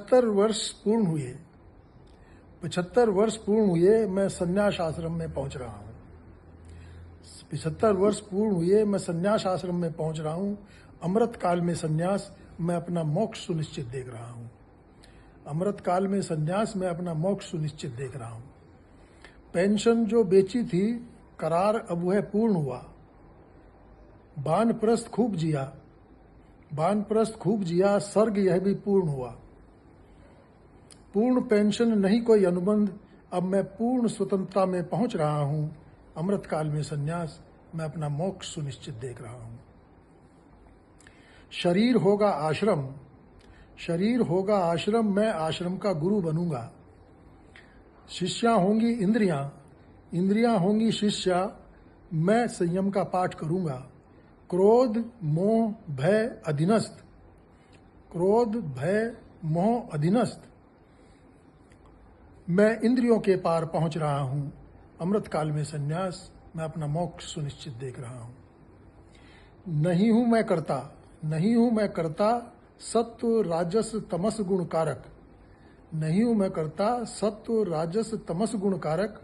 75 वर्ष पूर्ण हुए, 75 वर्ष पूर्ण हुए, मैं संन्यास आश्रम में पहुंच रहा हूं। 75 वर्ष पूर्ण हुए, मैं संन्यास आश्रम में पहुंच रहा हूं। अमृत काल में संन्यास, मैं अपना मोक्ष सुनिश्चित देख रहा हूं। अमृत काल में संन्यास, मैं अपना मोक्ष सुनिश्चित देख रहा हूं। पेंशन जो बेची थी, करार अब वह पूर्ण हुआ। वानप्रस्थ खूब जिया, वानप्रस्थ खूब जिया, स्वर्ग यह भी पूर्ण हुआ। पूर्ण पेंशन नहीं कोई अनुबंध, अब मैं पूर्ण स्वतंत्रता में पहुंच रहा हूं। अमृत काल में संन्यास, मैं अपना मोक्ष सुनिश्चित देख रहा हूं। शरीर होगा आश्रम, शरीर होगा आश्रम, मैं आश्रम का गुरु बनूंगा। शिष्या होंगी इंद्रियां, इंद्रियां होंगी शिष्या, मैं संयम का पाठ करूंगा। क्रोध मोह भय अधीनस्थ, क्रोध भय मोह अधीनस्थ, मैं इंद्रियों के पार पहुंच रहा हूं। अमृत काल में संन्यास, मैं अपना मोक्ष सुनिश्चित देख रहा हूं। नहीं हूं मैं करता, नहीं हूं मैं करता, सत्व राजस तमस गुण कारक। नहीं हूं मैं करता, सत्व राजस तमस गुण कारक।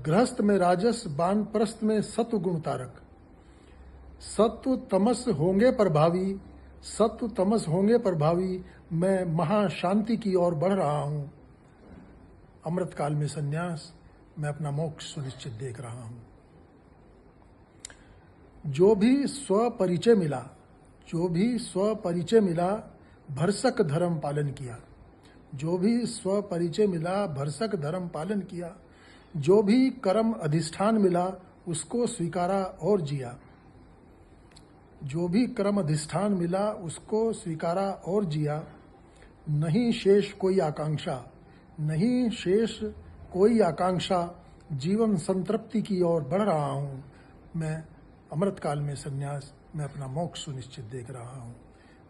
गृहस्थ में राजस, वानप्रस्थ में सत्व गुण तारक। सत्व तमस होंगे प्रभावी, सत्व तमस होंगे प्रभावी, मैं महाशांति की ओर बढ़ रहा हूं। अमृत काल में संन्यास, मैं अपना मोक्ष सुनिश्चित देख रहा हूं। जो भी स्वपरिचय मिला, जो भी स्वपरिचय मिला, भरसक धर्म पालन किया। जो भी स्वपरिचय मिला, भरसक धर्म पालन किया। जो भी कर्म अधिष्ठान मिला, उसको स्वीकारा और जिया। जो भी कर्म अधिष्ठान मिला, उसको स्वीकारा और जिया। नहीं शेष कोई आकांक्षा, नहीं शेष कोई आकांक्षा, जीवन संतृप्ति की ओर बढ़ रहा हूं। मैं अमृत काल में संन्यास, मैं अपना मोक्ष सुनिश्चित देख रहा हूं।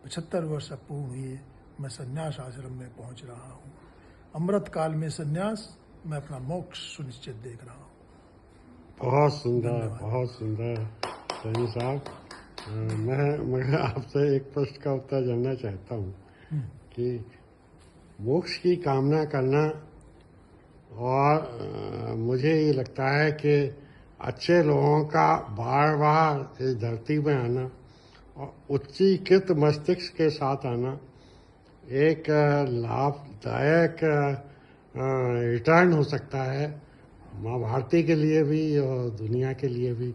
75 वर्ष अब पूर्ण हुए, मैं संन्यास आश्रम में पहुंच रहा हूं। अमृत काल में संन्यास, मैं अपना मोक्ष सुनिश्चित देख रहा हूं। बहुत सुंदर, बहुत सुंदर सैनी साहब। मैं आपसे एक प्रश्न का उत्तर जानना चाहता हूँ कि मोक्ष की कामना करना, और मुझे ये लगता है कि अच्छे लोगों का बार बार इस धरती में आना और उच्चीकृत मस्तिष्क के साथ आना एक लाभदायक रिटर्न हो सकता है, माँ भारती के लिए भी और दुनिया के लिए भी।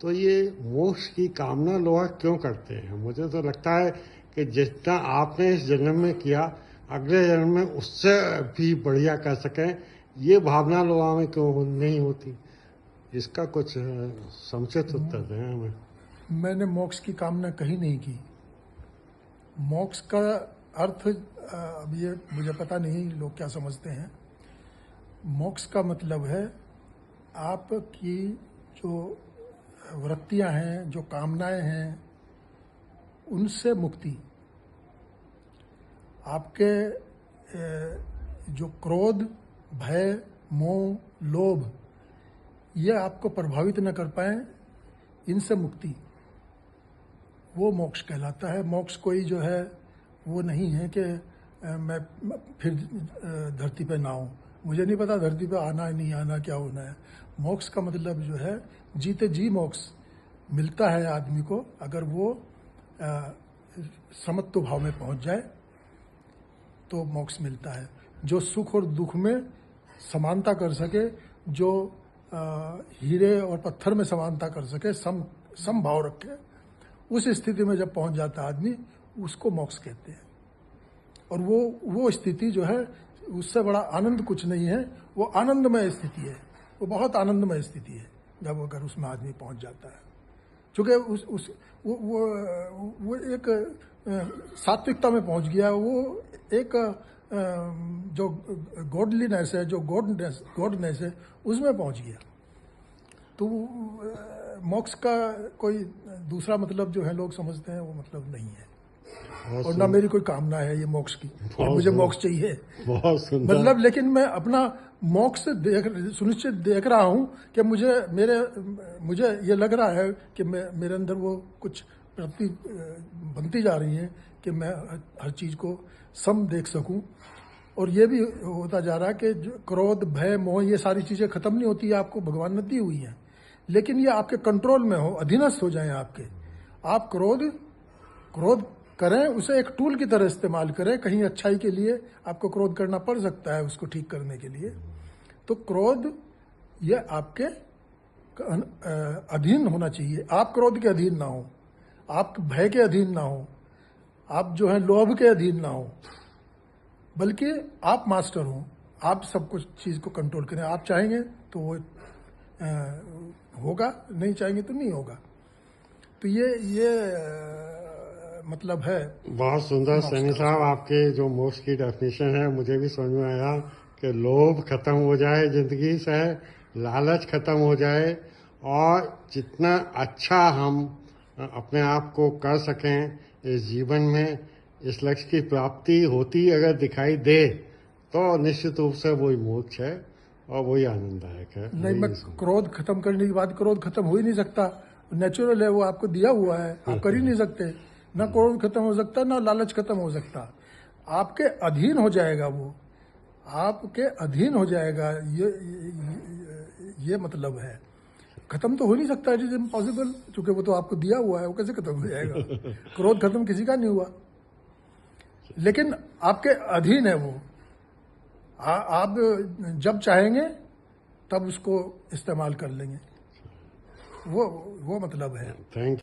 तो ये मोक्ष की कामना लोग क्यों करते हैं? मुझे तो लगता है कि जितना आपने इस जन्म में किया, अगले जन्म में उससे भी बढ़िया कर सकें, ये भावना लोगों में क्यों नहीं होती? इसका कुछ समुचित उत्तर दें हमें। मैंने मोक्ष की कामना कहीं नहीं की। मोक्ष का अर्थ अब ये मुझे पता नहीं लोग क्या समझते हैं। मोक्ष का मतलब है आपकी जो वृत्तियां हैं, जो कामनाएं हैं, उनसे मुक्ति। आपके जो क्रोध भय मोह लोभ, ये आपको प्रभावित न कर पाए, इनसे मुक्ति, वो मोक्ष कहलाता है। मोक्ष कोई जो है वो नहीं है कि मैं फिर धरती पे ना आऊँ। मुझे नहीं पता धरती पे आना है नहीं आना, क्या होना है। मोक्ष का मतलब जो है जीते जी मोक्ष मिलता है आदमी को, अगर वो समत्व भाव में पहुंच जाए तो मोक्ष मिलता है। जो सुख और दुख में समानता कर सके, जो हीरे और पत्थर में समानता कर सके, सम भाव रखे, उस स्थिति में जब पहुंच जाता है आदमी, उसको मोक्ष कहते हैं। और वो स्थिति जो है, उससे बड़ा आनंद कुछ नहीं है। वो आनंदमय स्थिति है, वो बहुत आनंदमय स्थिति है जब अगर उसमें आदमी पहुंच जाता है। चूँकि वो एक सात्विकता में पहुंच गया, वो एक जो गॉडलीनेस है, जो गॉडनेस है, उसमें पहुंच गया। तो मोक्ष का कोई दूसरा मतलब जो है लोग समझते हैं, वो मतलब नहीं है। और ना मेरी कोई कामना है ये मोक्ष की, मुझे मोक्ष चाहिए, बहुत सुंदर। मतलब लेकिन मैं अपना मोक्ष सुनिश्चित देख रहा हूँ कि मुझे ये लग रहा है कि मेरे अंदर वो कुछ प्रवृत्ति बनती जा रही हैं कि मैं हर चीज़ को सम देख सकूं। और ये भी होता जा रहा है कि जो क्रोध, भय, मोह, ये सारी चीज़ें खत्म नहीं होती है, आपको भगवान ने दी हुई हैं, लेकिन ये आपके कंट्रोल में हो, अधीनस्थ हो जाएं आपके। आप क्रोध करें, उसे एक टूल की तरह इस्तेमाल करें। कहीं अच्छाई के लिए आपको क्रोध करना पड़ सकता है, उसको ठीक करने के लिए। तो क्रोध ये आपके अधीन होना चाहिए। आप क्रोध के अधीन ना हो, आप भय के अधीन ना हो, आप जो है लोभ के अधीन ना हो, बल्कि आप मास्टर हो। आप सब कुछ चीज़ को कंट्रोल करें। आप चाहेंगे तो वो होगा, नहीं चाहेंगे तो नहीं होगा। तो ये मतलब है। बहुत सुंदर सैनी साहब, आपके जो मोक्ष की डेफिनेशन है मुझे भी समझ में आया कि लोभ खत्म हो जाए जिंदगी से, लालच खत्म हो जाए, और जितना अच्छा हम अपने आप को कर सकें इस जीवन में, इस लक्ष्य की प्राप्ति होती अगर दिखाई दे तो निश्चित रूप से वही मोक्ष है और वही आनंददायक है। नहीं, मैं क्रोध खत्म करने के बाद, क्रोध खत्म हो ही नहीं सकता, नेचुरल है वो, आपको दिया हुआ है, आप कर ही नहीं सकते। ना क्रोध खत्म हो सकता, ना लालच खत्म हो सकता। आपके अधीन हो जाएगा वो, आपके अधीन हो जाएगा। ये मतलब है। खत्म तो हो नहीं सकता, इट इज इम्पॉसिबल, क्योंकि वो तो आपको दिया हुआ है, वो कैसे खत्म हो जाएगा? क्रोध खत्म किसी का नहीं हुआ, लेकिन आपके अधीन है वो। आप जब चाहेंगे तब उसको इस्तेमाल कर लेंगे। वो मतलब है। थैंक